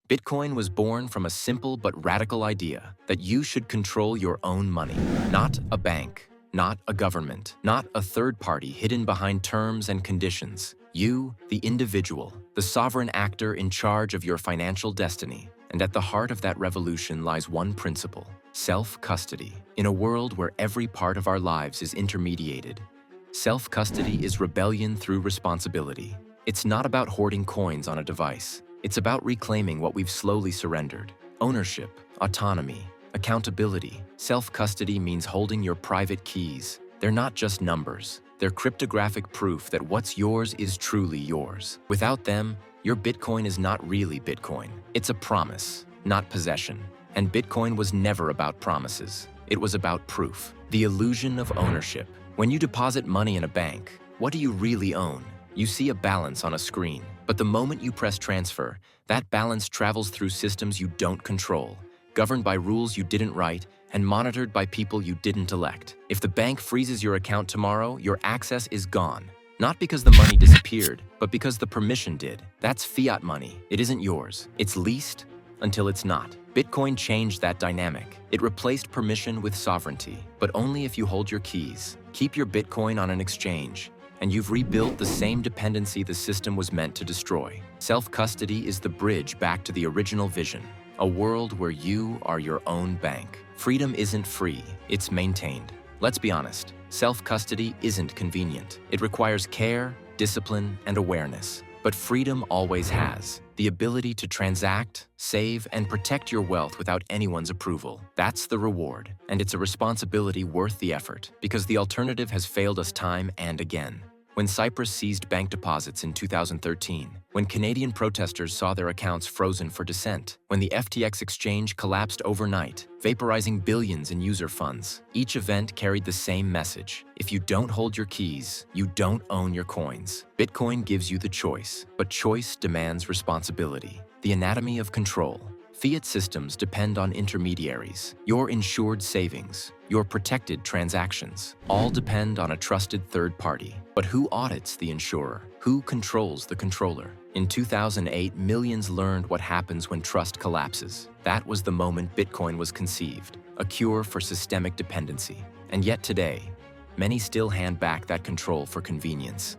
Bitcoin was born from a simple but radical idea that you should control your own money, not a bank, not a government, not a third party hidden behind terms and conditions. You, the individual, the sovereign actor in charge of your financial destiny. And at the heart of that revolution lies one principle: self-custody. In a world where every part of our lives is intermediated, self-custody is rebellion through responsibility. It's not about hoarding coins on a device. It's about reclaiming what we've slowly surrendered: ownership, autonomy, accountability. Self-custody means holding your private keys. They're not just numbers. They're cryptographic proof that what's yours is truly yours. Without them, your Bitcoin is not really Bitcoin. It's a promise, not possession. And Bitcoin was never about promises. It was about proof. The illusion of ownership. When you deposit money in a bank, what do you really own? You see a balance on a screen. But the moment you press transfer, that balance travels through systems you don't control, governed by rules you didn't write, and monitored by people you didn't elect. If the bank freezes your account tomorrow, your access is gone. Not because the money disappeared, but because the permission did. That's fiat money. It isn't yours. It's leased until it's not. Bitcoin changed that dynamic. It replaced permission with sovereignty, but only if you hold your keys. Keep your Bitcoin on an exchange, and you've rebuilt the same dependency the system was meant to destroy. Self-custody is the bridge back to the original vision, a world where you are your own bank. Freedom isn't free, it's maintained. Let's be honest, self-custody isn't convenient. It requires care, discipline, and awareness. But freedom always has the ability to transact, save, and protect your wealth without anyone's approval. That's the reward, and it's a responsibility worth the effort, because the alternative has failed us time and again. When Cyprus seized bank deposits in 2013, when Canadian protesters saw their accounts frozen for dissent, when the FTX exchange collapsed overnight, vaporizing billions in user funds, each event carried the same message: if you don't hold your keys, you don't own your coins. Bitcoin gives you the choice, but choice demands responsibility. The anatomy of control. Fiat systems depend on intermediaries. Your insured savings, your protected transactions, all depend on a trusted third party. But who audits the insurer? Who controls the controller? In 2008, millions learned what happens when trust collapses. That was the moment Bitcoin was conceived, a cure for systemic dependency. And yet today, many still hand back that control for convenience,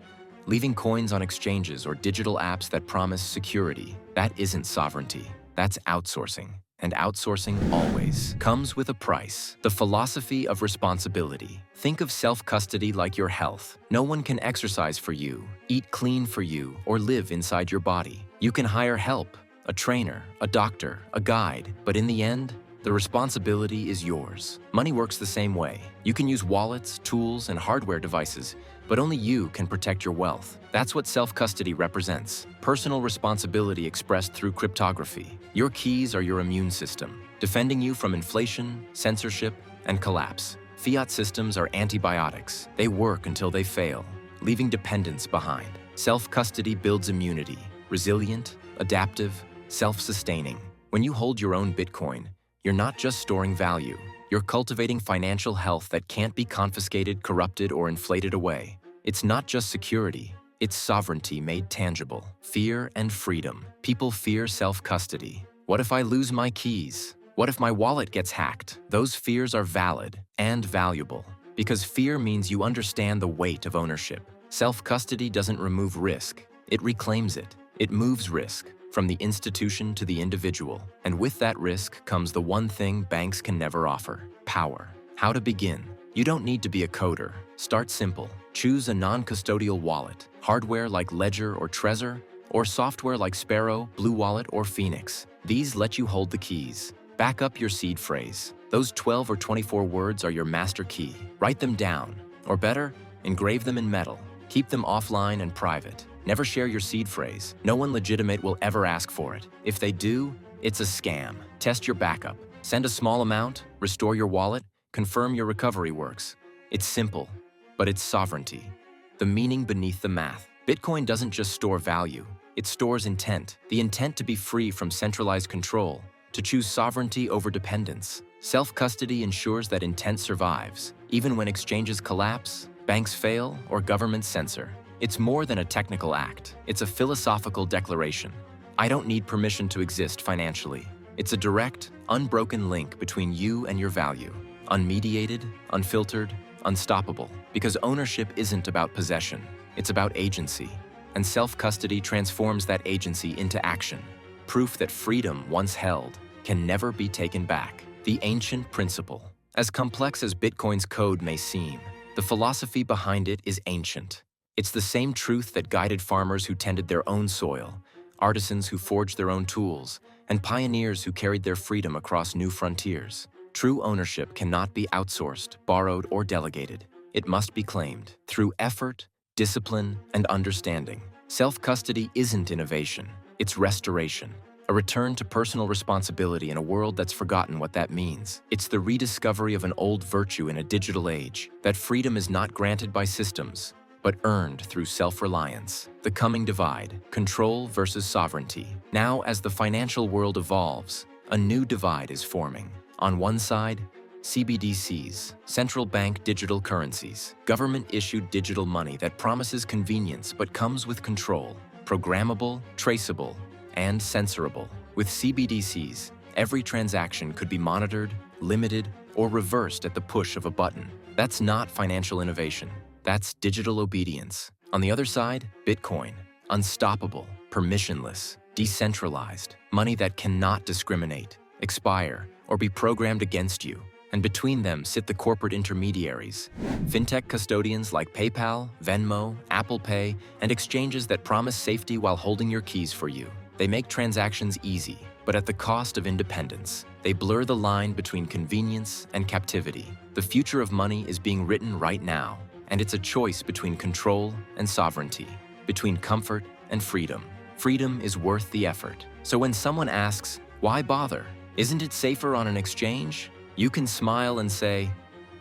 leaving coins on exchanges or digital apps that promise security. That isn't sovereignty. That's outsourcing. And outsourcing always comes with a price. The philosophy of responsibility. Think of self-custody like your health. No one can exercise for you, eat clean for you, or live inside your body. You can hire help, a trainer, a doctor, a guide, but in the end, the responsibility is yours. Money works the same way. You can use wallets, tools, and hardware devices, but only you can protect your wealth. That's what self-custody represents. Personal responsibility expressed through cryptography. Your keys are your immune system, defending you from inflation, censorship, and collapse. Fiat systems are antibiotics. They work until they fail, leaving dependence behind. Self-custody builds immunity, resilient, adaptive, self-sustaining. When you hold your own Bitcoin, you're not just storing value. You're cultivating financial health that can't be confiscated, corrupted, or inflated away. It's not just security. It's sovereignty made tangible. Fear and freedom. People fear self-custody. What if I lose my keys? What if my wallet gets hacked? Those fears are valid and valuable, because fear means you understand the weight of ownership. Self-custody doesn't remove risk. It reclaims it. It moves risk from the institution to the individual. And with that risk comes the one thing banks can never offer: power. How to begin? You don't need to be a coder. Start simple. Choose a non-custodial wallet, hardware like Ledger or Trezor, or software like Sparrow, Blue Wallet, or Phoenix. These let you hold the keys. Back up your seed phrase. Those 12 or 24 words are your master key. Write them down, or better, engrave them in metal. Keep them offline and private. Never share your seed phrase. No one legitimate will ever ask for it. If they do, it's a scam. Test your backup. Send a small amount, restore your wallet, confirm your recovery works. It's simple, but it's sovereignty. The meaning beneath the math. Bitcoin doesn't just store value, it stores intent. The intent to be free from centralized control, to choose sovereignty over dependence. Self-custody ensures that intent survives, even when exchanges collapse, banks fail, or governments censor. It's more than a technical act. It's a philosophical declaration. I don't need permission to exist financially. It's a direct, unbroken link between you and your value. Unmediated, unfiltered, unstoppable. Because ownership isn't about possession, it's about agency. And self-custody transforms that agency into action. Proof that freedom once held can never be taken back. The ancient principle. As complex as Bitcoin's code may seem, the philosophy behind it is ancient. It's the same truth that guided farmers who tended their own soil, artisans who forged their own tools, and pioneers who carried their freedom across new frontiers. True ownership cannot be outsourced, borrowed, or delegated. It must be claimed through effort, discipline, and understanding. Self-custody isn't innovation, it's restoration. A return to personal responsibility in a world that's forgotten what that means. It's the rediscovery of an old virtue in a digital age, that freedom is not granted by systems, but earned through self-reliance. The coming divide, control versus sovereignty. Now, as the financial world evolves, a new divide is forming. On one side, CBDCs, central bank digital currencies, government-issued digital money that promises convenience but comes with control, programmable, traceable, and censorable. With CBDCs, every transaction could be monitored, limited, or reversed at the push of a button. That's not financial innovation. That's digital obedience. On the other side, Bitcoin. Unstoppable, permissionless, decentralized, money that cannot discriminate, expire, or be programmed against you. And between them sit the corporate intermediaries, fintech custodians like PayPal, Venmo, Apple Pay, and exchanges that promise safety while holding your keys for you. They make transactions easy, but at the cost of independence. They blur the line between convenience and captivity. The future of money is being written right now, and it's a choice between control and sovereignty, between comfort and freedom. Freedom is worth the effort. So when someone asks, why bother? Isn't it safer on an exchange? You can smile and say,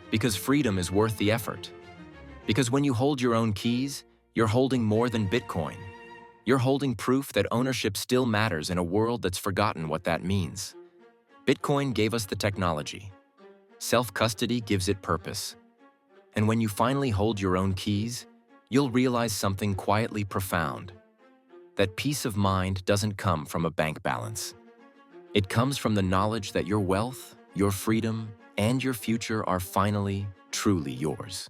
because freedom is worth the effort. Because when you hold your own keys, you're holding more than Bitcoin. You're holding proof that ownership still matters in a world that's forgotten what that means. Bitcoin gave us the technology. Self-custody gives it purpose. And when you finally hold your own keys, you'll realize something quietly profound. That peace of mind doesn't come from a bank balance. It comes from the knowledge that your wealth, your freedom, and your future are finally, truly yours.